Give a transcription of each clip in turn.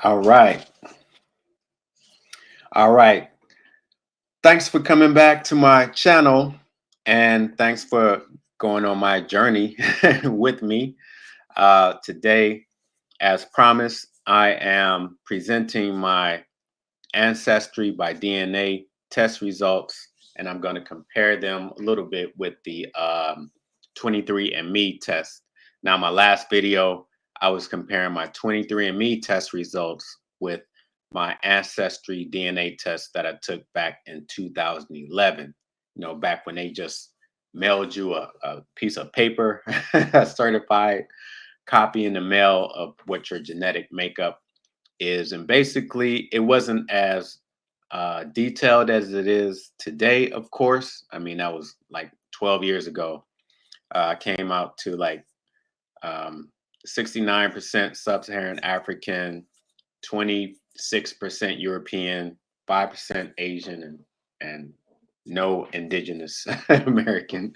All right. All right. Thanks for coming back to my channel and thanks for going on my journey with me. Today, as promised, I am presenting my Ancestry by DNA test results, and I'm going to compare them a little bit with the 23andMe test. Now, my last video, I was comparing my 23andMe test results with my Ancestry DNA test that I took back in 2011. Back when they just mailed you a piece of paper, a certified copy in the mail of what your genetic makeup is. And basically, it wasn't as detailed as it is today, of course. I mean, that was like 12 years ago. Came out to like 69% sub-Saharan African, 26% European, 5% Asian, and no indigenous American.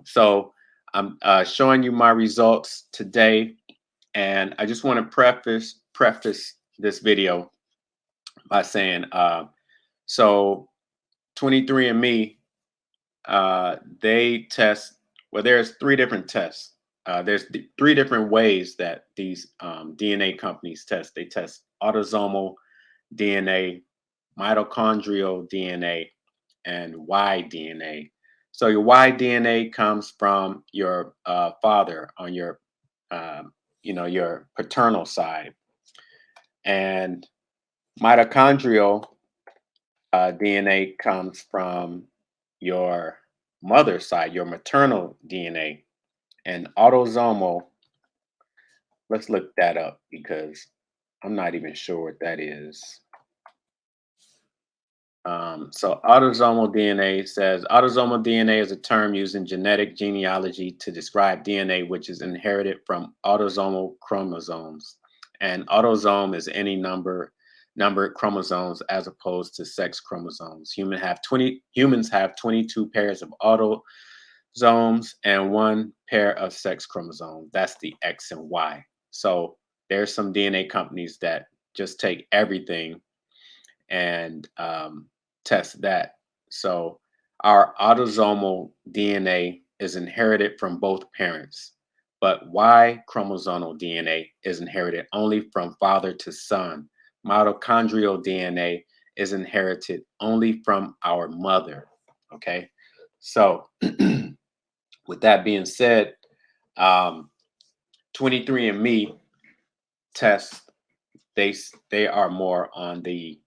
So I'm showing you my results today, and I just want to preface this video by saying, so 23andMe, they test. Well, there's three different tests. There's three different ways that these DNA companies test. They test autosomal DNA, mitochondrial DNA, and Y DNA. So your Y DNA comes from your father on your, your paternal side, and mitochondrial DNA comes from your mother's side, your maternal DNA, and autosomal. Let's look that up because I'm not even sure what that is. So autosomal DNA says autosomal DNA is a term used in genetic genealogy to describe DNA which is inherited from autosomal chromosomes. And autosome is any numbered chromosomes as opposed to sex chromosomes. Humans have 22 pairs of autosomes and one pair of sex chromosomes. That's the X and Y. So there's some DNA companies that just take everything and test that. So our autosomal DNA is inherited from both parents, but Y chromosomal DNA is inherited only from father to son. Mitochondrial DNA is inherited only from our mother. Okay. So with that being said, 23andMe tests, they are more on the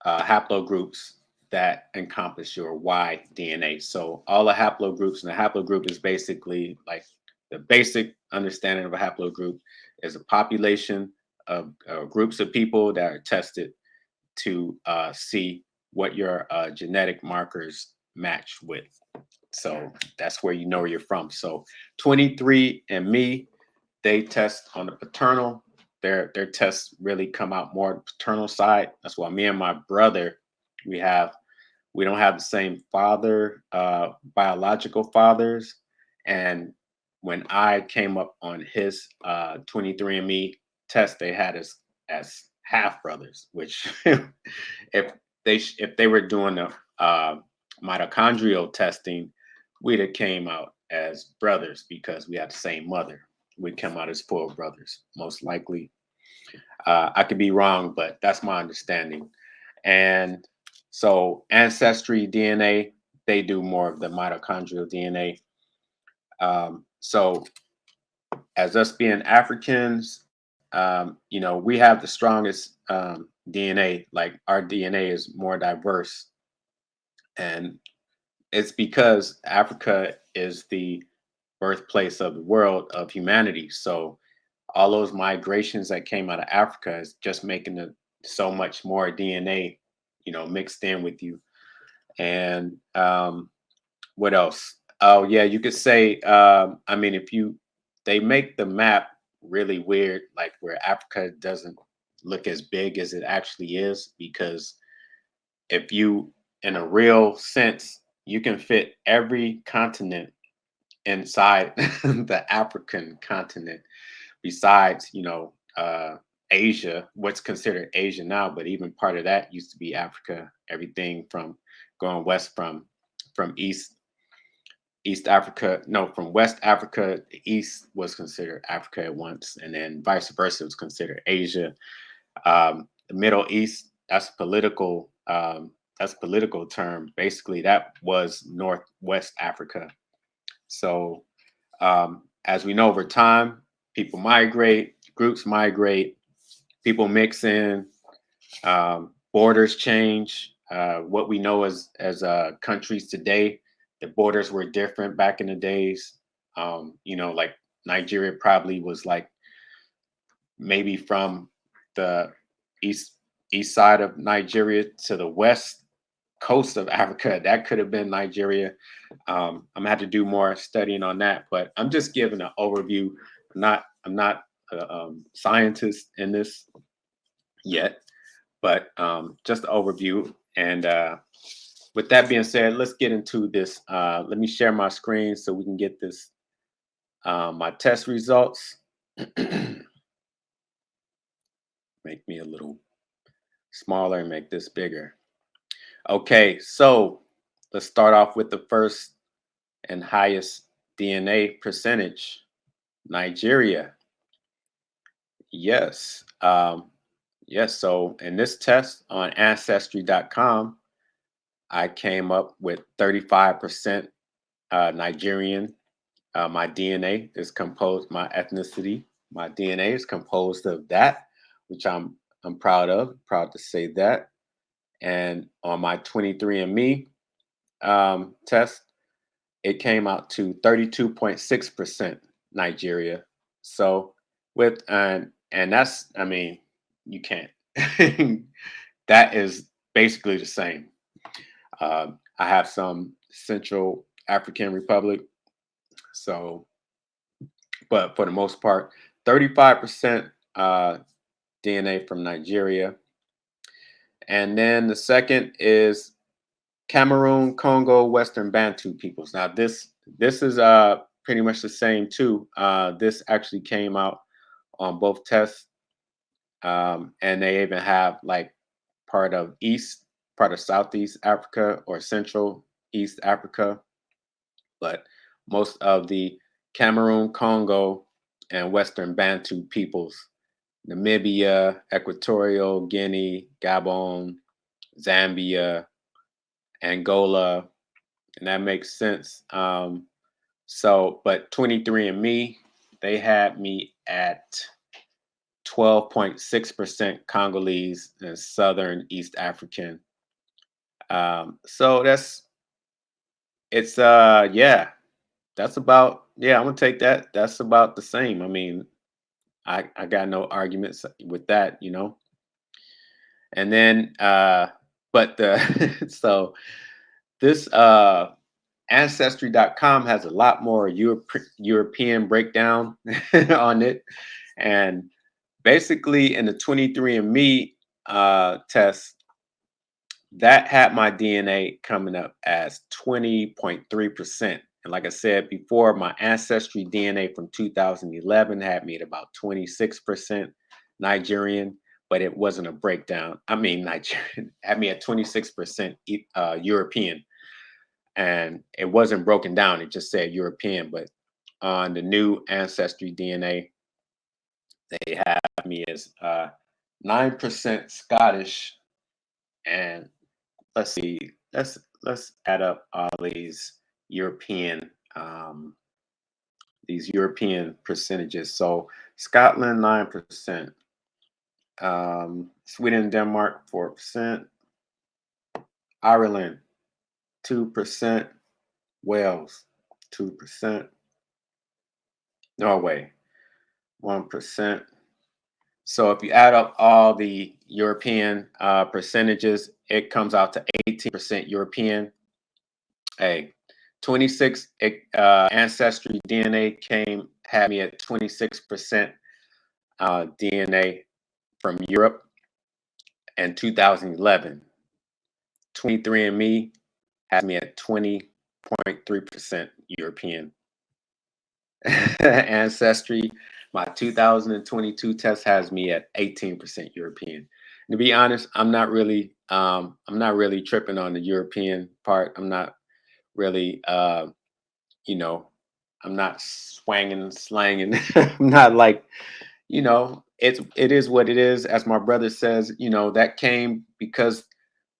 haplogroups that encompass your Y DNA. So all the haplogroups, and a haplogroup is basically like the basic understanding of a haplogroup is a population of groups of people that are tested to see what your genetic markers match with. So that's where you know where you're from. So 23andMe, they test on the paternal. Their tests really come out more on the paternal side. That's why me and my brother, we don't have the same father, biological fathers. And when I came up on his 23andMe test, they had us as half brothers. Which, if they were doing the mitochondrial testing, we'd have came out as brothers because we had the same mother. We'd come out as full brothers, most likely. I could be wrong, but that's my understanding. And so Ancestry DNA, they do more of the mitochondrial DNA. So as us being Africans, we have the strongest DNA. Like our DNA is more diverse. And it's because Africa is the birthplace of the world of humanity. So all those migrations that came out of Africa is just making it so much more DNA, mixed in with you. And what else? Oh yeah, you could say. I mean, they make the map really weird, like where Africa doesn't look as big as it actually is, because if you, in a real sense, you can fit every continent inside the African continent, besides Asia, what's considered Asia now, but even part of that used to be Africa. Everything from going west from East Africa, no, from West Africa, the East was considered Africa at once, and then vice versa was considered Asia. The Middle East, that's a political term. Basically, that was Northwest Africa. So as we know, over time, people migrate, groups migrate, people mix in, borders change. What we know as countries today, the borders were different back in the days. Like Nigeria probably was like maybe from the east east side of Nigeria to the west coast of Africa. That could have been Nigeria. I'm gonna have to do more studying on that, but I'm just giving an overview. I'm not a scientist in this yet, but just an overview. And with that being said, let's get into this. Let me share my screen so we can get this my test results. Make me a little smaller and make this bigger. Okay, so let's start off with the first and highest DNA percentage, Nigeria. Yes. Yes. So in this test on Ancestry.com, I came up with 35% Nigerian. My DNA is composed, my ethnicity, my DNA is composed of that, which I'm proud of, proud to say that. And on my 23andMe test, it came out to 32.6% Nigeria. So with and that's, I mean, you can't. That is basically the same. I have some Central African Republic, so but for the most part, 35% DNA from Nigeria. And then the second is Cameroon, Congo, Western Bantu peoples. Now this is pretty much the same too. This actually came out on both tests, and they even have like part of Southeast Africa or Central East Africa, but most of the Cameroon, Congo, and Western Bantu peoples, Namibia, Equatorial Guinea, Gabon, Zambia, Angola, and that makes sense. But 23andMe, they had me at 12.6% Congolese and Southern East African. So yeah, that's about, yeah, I'm gonna take that. That's about the same. I mean, I got no arguments with that. And then but the so this Ancestry.com has a lot more European breakdown on it. And basically in the 23andMe test, that had my DNA coming up as 20.3%. And like I said before, my Ancestry DNA from 2011 had me at about 26% Nigerian, but it wasn't a breakdown. I mean, Nigerian had me at 26% European. And it wasn't broken down. It just said European. But on the new Ancestry DNA, they have me as 9% Scottish. And let's see, let's add up all European um, these European percentages. So Scotland 9%, Sweden, Denmark 4%, Ireland 2%, Wales 2%, Norway 1%. So if you add up all the European percentages, it comes out to 18% European. Hey, 26 Ancestry DNA had me at 26% DNA from Europe in 2011. 23andMe had me at 20.3% European. Ancestry My 2022 test has me at 18% European. To be honest, I'm not really tripping on the European part. I'm not really you know, I'm not swanging, slanging. I'm not like, it is what it is. As my brother says, that came because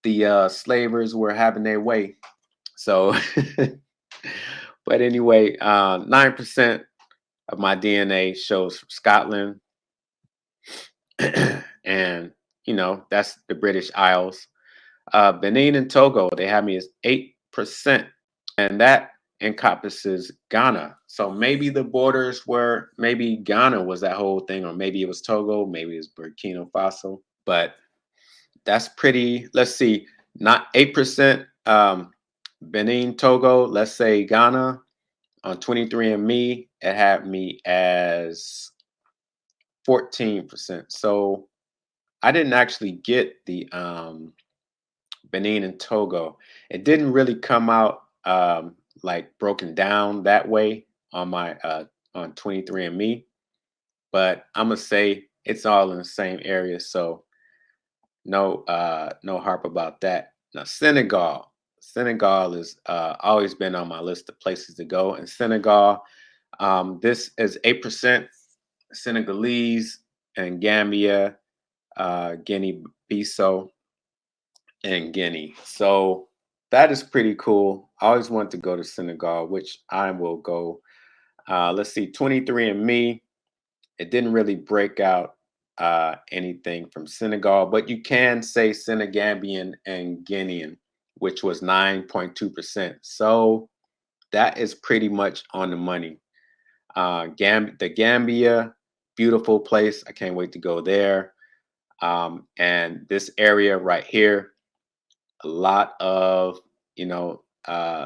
the slavers were having their way. So, but anyway, 9% of my DNA shows from Scotland, and that's the British Isles. Benin and Togo, they have me as 8%, and that encompasses Ghana. So maybe the borders were, maybe Ghana was that whole thing, or maybe it was Togo, maybe it's Burkina Faso. But that's pretty. Let's see, not 8%. Benin, Togo. Let's say Ghana. On 23andMe, it had me as 14%. So I didn't actually get the Benin and Togo. It didn't really come out like broken down that way on my on 23andMe, but I'm gonna say it's all in the same area, so no harp about that. Now Senegal is always been on my list of places to go. And Senegal, this is 8% Senegalese and Gambia, Guinea-Bissau, and Guinea. So that is pretty cool. I always want to go to Senegal, which I will go. Let's see, 23andMe. It didn't really break out anything from Senegal, but you can say Senegambian and Guinean, which was 9.2%. So that is pretty much on the money. The Gambia, beautiful place. I can't wait to go there. And this area right here, a lot of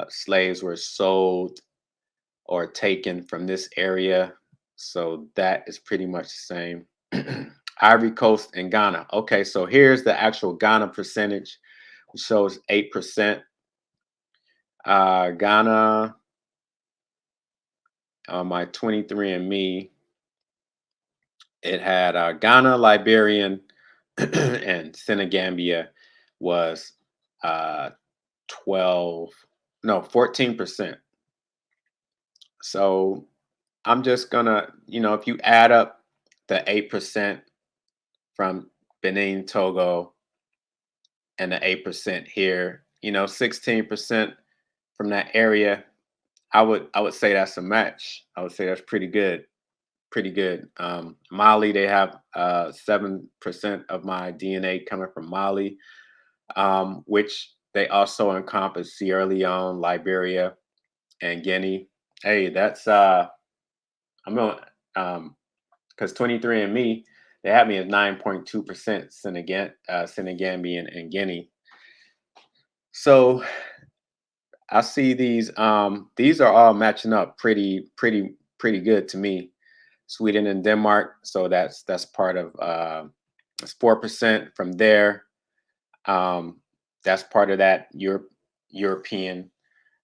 slaves were sold or taken from this area, so that is pretty much the same. Ivory Coast and Ghana. Okay, so here's the actual Ghana percentage, which shows 8%. Ghana on my 23andMe, it had Ghana, Liberian, and Senegambia was 12, no, 14%. So I'm just gonna, if you add up the 8% from Benin, Togo, and the 8% here, 16% from that area, I would say that's a match. I would say that's pretty good. Pretty good. Mali, they have 7% of my DNA coming from Mali, which they also encompass Sierra Leone, Liberia, and Guinea. Hey, that's I'm going because 23andMe, they have me at 9.2% Senegambian and Guinea. So I see these are all matching up pretty good to me. Sweden and Denmark, so that's part of that's 4% from there. That's part of that European.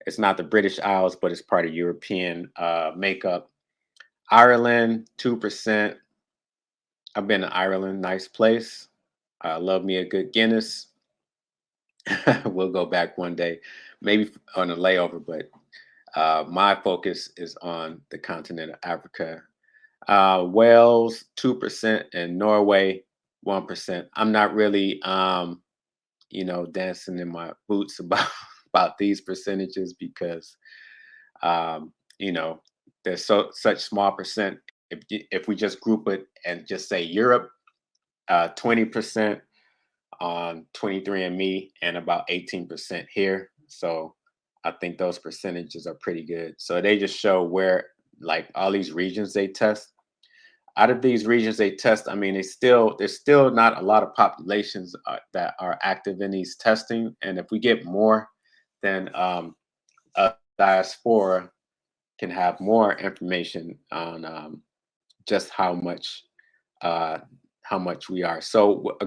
It's not the British Isles, but it's part of European makeup. Ireland, 2%. I've been to Ireland, nice place. Love me a good Guinness. We'll go back one day, maybe on a layover, but my focus is on the continent of Africa. Wales, 2%, and Norway, 1%. I'm not really, dancing in my boots about about these percentages because, um, you know, there's such small percent. If we just group it and just say Europe, 20% on 23andMe and about 18% here. So I think those percentages are pretty good. So they just show where, like, all these regions they test. Out of these regions they test, I mean, there's still not a lot of populations that are active in these testing. And if we get more, then diaspora can have more information on just uh, how much we are. So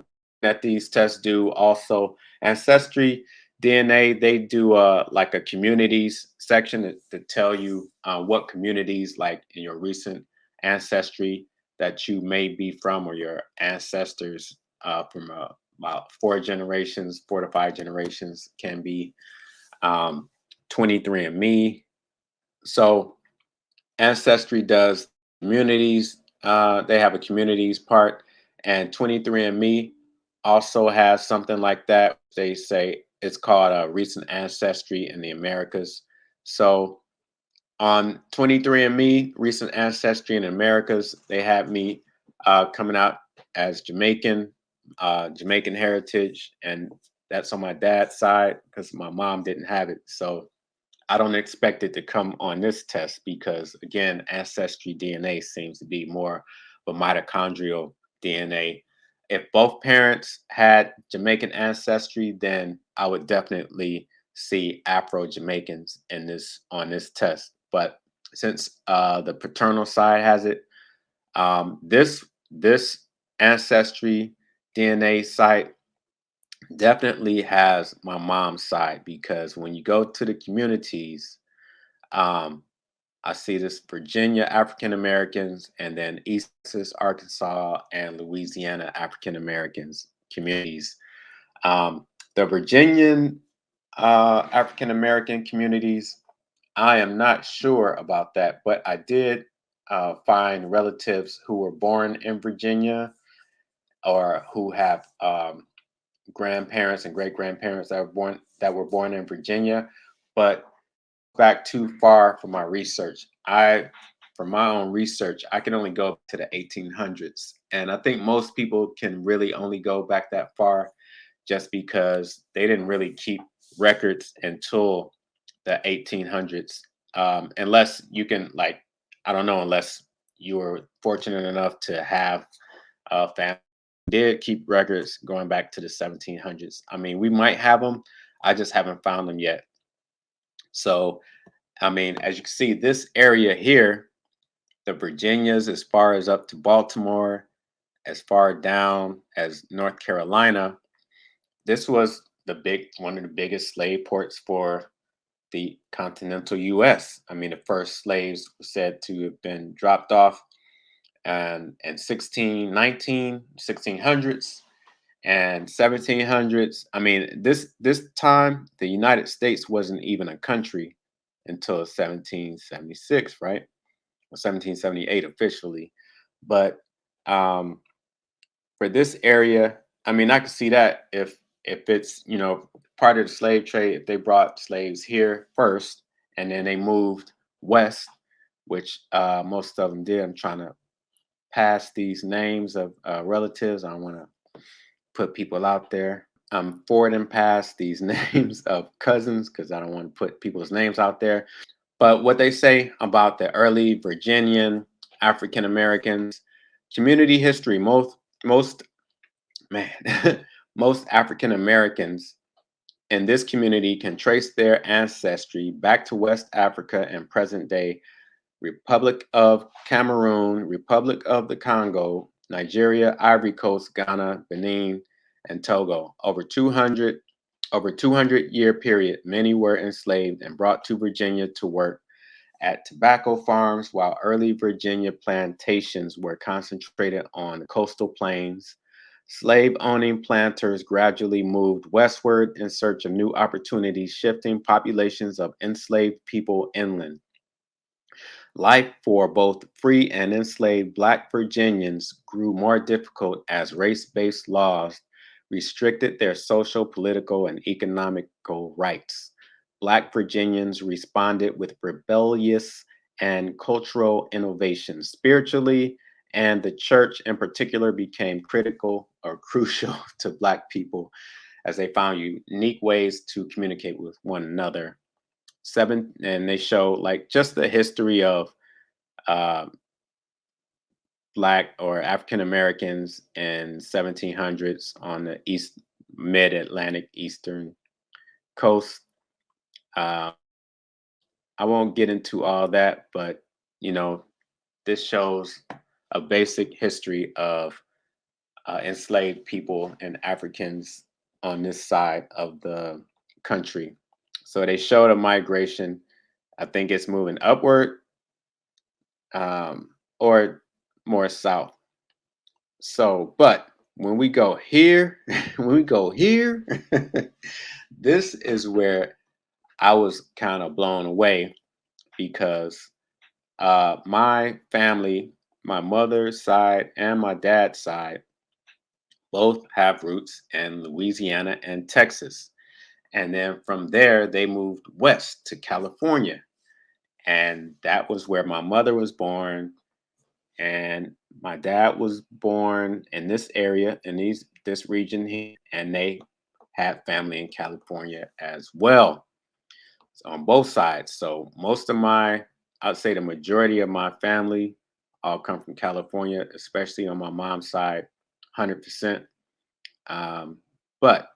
that these tests do also Ancestry, DNA, they do like a communities section to tell you what communities, like in your recent ancestry that you may be from, or your ancestors from about 4 generations, 4 to 5 generations, can be um, 23andMe. So Ancestry does communities. They have a communities part, and 23andMe also has something like that. They say it's called a recent ancestry in the Americas. So on 23andMe, recent ancestry in the Americas, they had me coming out as Jamaican, Jamaican heritage, and that's on my dad's side because my mom didn't have it. So I don't expect it to come on this test because, again, ancestry DNA seems to be more of a mitochondrial DNA. If both parents had Jamaican ancestry, then I would definitely see Afro Jamaicans in this on this test. But since the paternal side has it, this ancestry DNA site definitely has my mom's side because when you go to the communities, um, I see this Virginia African Americans and then East Texas, Arkansas, and Louisiana African Americans communities. Um, the Virginian African American communities, I am not sure about that, but I did find relatives who were born in Virginia or who have grandparents and great grandparents that were born in Virginia, but back too far for my research. For my own research, I can only go to the 1800s, and I think most people can really only go back that far, just because they didn't really keep records until the 1800s, unless you can like, I don't know, unless you were fortunate enough to have a family did keep records going back to the 1700s. I mean, we might have them. I just haven't found them yet. So, I mean, as you can see, this area here, the Virginias, as far as up to Baltimore, as far down as North Carolina, this was one of the biggest slave ports for the continental US. I mean, the first slaves were said to have been dropped off and in 1619, 1600s and 1700s. I mean, this time the United States wasn't even a country until 1776, right? Or 1778 officially. But um, for this area, I mean, I could see that if it's part of the slave trade, if they brought slaves here first and then they moved west, which most of them did. I'm trying to pass these names of relatives. I don't want to put people out there. I'm forwarding past these names of cousins because I don't want to put people's names out there. But what they say about the early Virginian African Americans, community history, most man, most African Americans in this community can trace their ancestry back to West Africa and present day Republic of Cameroon, Republic of the Congo, Nigeria, Ivory Coast, Ghana, Benin, and Togo. Over 200 year period, many were enslaved and brought to Virginia to work at tobacco farms, while early Virginia plantations were concentrated on the coastal plains. Slave owning planters gradually moved westward in search of new opportunities, shifting populations of enslaved people inland. Life for both free and enslaved Black Virginians grew more difficult as race based laws restricted their social, political, and economical rights. Black Virginians responded with rebellious and cultural innovations. Spiritually, and the church in particular became critical or crucial to Black people as they found unique ways to communicate with one another. And they show like just the history of uh, Black or African Americans in 1700s on the east mid Atlantic eastern coast. Uh, I won't get into all that, but you know, this shows a basic history of enslaved people and Africans on this side of the country. So they showed a migration. I think it's moving upward. Um, or more south. So, but when we go here, when we go here, this is where I was kind of blown away because my family, my mother's side and my dad's side, both have roots in Louisiana and Texas. And then from there, they moved west to California. And that was where my mother was born. And my dad was born in this area, in this region here, and they had family in California as well. So on both sides. So most of I'd say the majority of my family all come from California, especially on my mom's side, 100%. Um, but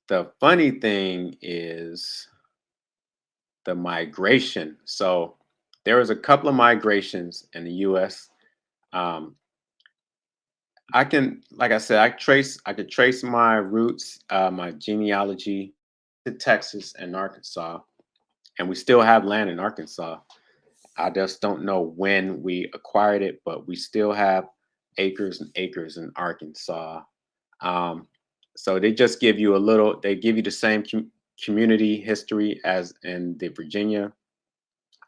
the funny thing is the migration. So there was a couple of migrations in the U.S. Um, like I said, I could trace my roots, my genealogy to Texas and Arkansas, and we still have land in Arkansas. I just don't know when we acquired it, but we still have acres and acres in Arkansas. Um, so they just give you they give you the same community history as in the Virginia.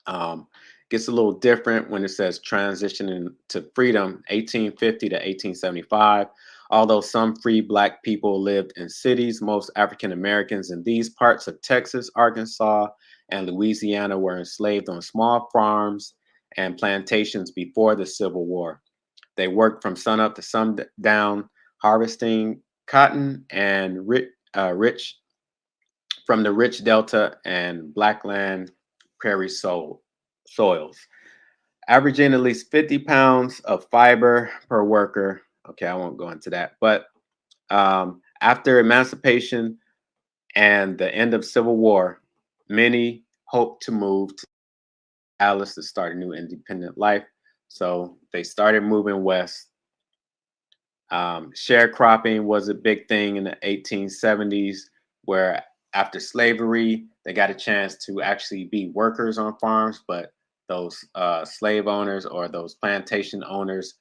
Um, Gets a little different when it says transitioning to freedom 1850 to 1875. Although some free Black people lived in cities, most African Americans in these parts of Texas, Arkansas, and Louisiana were enslaved on small farms and plantations before the Civil War. They worked from sunup to sundown, harvesting cotton and rich from the rich Delta and Blackland prairie soils, averaging at least 50 pounds of fiber per worker. Okay, I won't go into that. But after emancipation and the end of Civil War, many hoped to move to Dallas to start a new independent life. So they started moving west. Sharecropping was a big thing in the 1870s, where after slavery, they got a chance to actually be workers on farms, but those slave owners or those plantation owners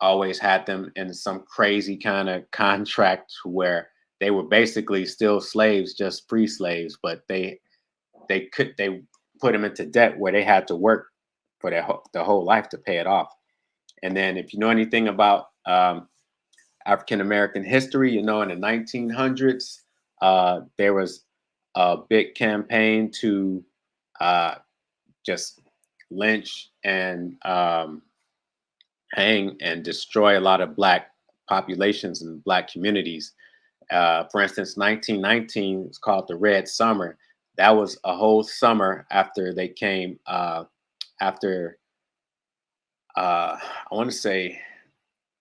always had them in some crazy kind of contract where they were basically still slaves, just free slaves, but they put them into debt where they had to work for their whole life to pay it off. And then if you know anything about African American history, you know, in the 1900s, there was a big campaign to uh, just lynch and hang and destroy a lot of Black populations and Black communities. For instance, 1919 was called the Red Summer. That was a whole summer after they came, after, I want to say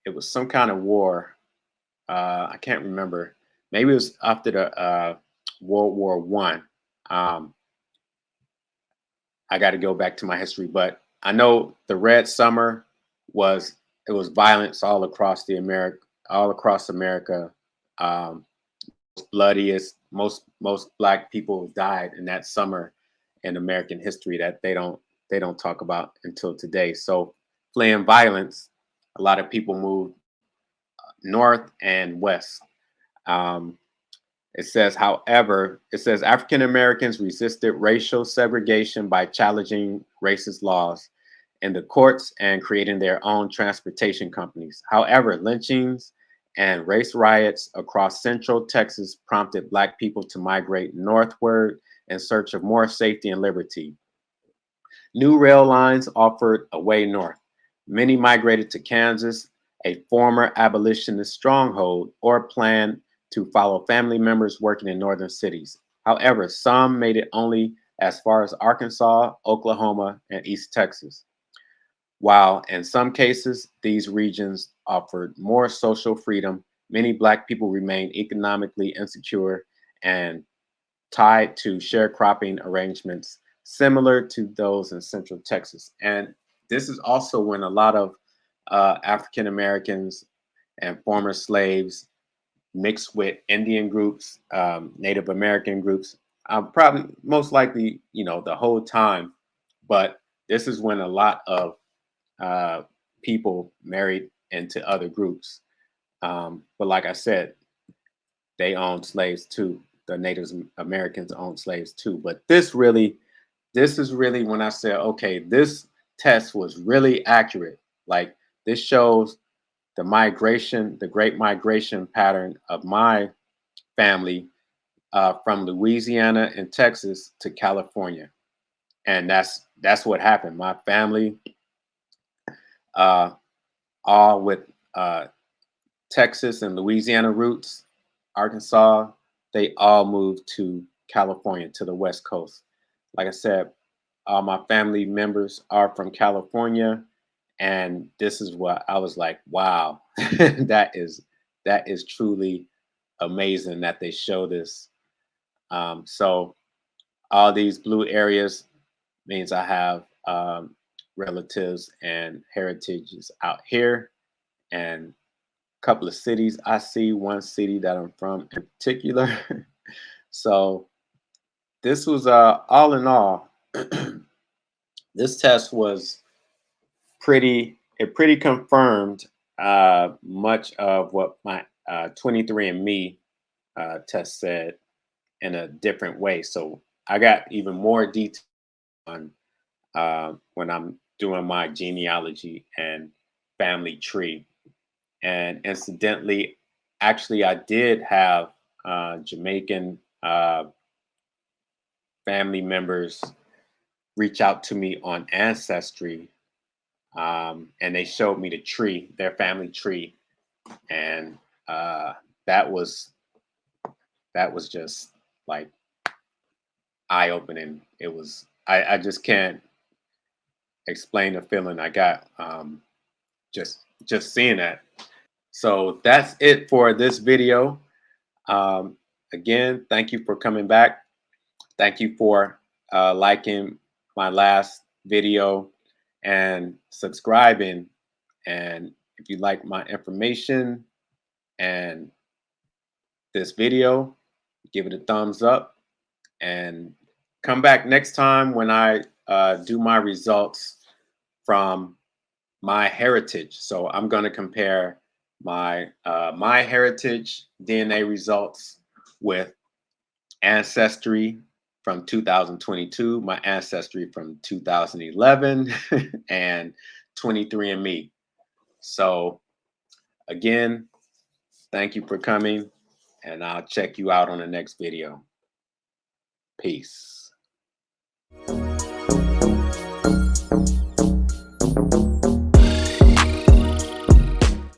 it was some kind of war. I can't remember. Maybe it was after the World War One. I got to go back to my history, but I know the Red Summer was it was violence all across America. Um, Bloodiest, most Black people died in that summer in American history that they don't talk about until today. So fleeing violence, a lot of people moved north and west. Um, it says African Americans resisted racial segregation by challenging racist laws in the courts and creating their own transportation companies. However, lynchings and race riots across central Texas prompted Black people to migrate northward in search of more safety and liberty. New rail lines offered a way north. Many migrated to Kansas, a former abolitionist stronghold, or planned to follow family members working in northern cities. However, some made it only as far as Arkansas, Oklahoma, and East Texas. While in some cases these regions offered more social freedom, many Black people remained economically insecure and tied to sharecropping arrangements similar to those in Central Texas. And this is also when a lot of African Americans and former slaves mixed with Indian groups, Native American groups, probably most likely, you know, the whole time. But this is when a lot of people married into other groups. But like I said, they owned slaves too. The Native Americans owned slaves too. But this is really when I said, okay, this test was really accurate. Like this shows the migration, the great migration pattern of my family from Louisiana and Texas to California. And that's what happened. My family, uh, all with Texas and Louisiana roots, Arkansas, they all moved to California, to the West Coast. Like I said, all my family members are from California, and this is what I was like, wow, that is truly amazing that they show this. So all these blue areas means I have relatives and heritages out here, and a couple of cities. I see one city that I'm from in particular. So this was all in all, this test was pretty confirmed much of what my 23andMe test said in a different way. So I got even more detail on when I'm doing my genealogy and family tree. And incidentally, actually, I did have Jamaican family members reach out to me on Ancestry, and they showed me the tree, their family tree, and that was just like eye opening. It was I just can't explain the feeling I got just seeing that. So that's it for this video. Again, thank you for coming back. Thank you for liking my last video and subscribing. And if you like my information and this video, give it a thumbs up and come back next time when I do my results from my heritage. So I'm going to compare my my heritage DNA results with Ancestry from 2022, my Ancestry from 2011, and 23andMe. So again, thank you for coming, and I'll check you out on the next video. Peace.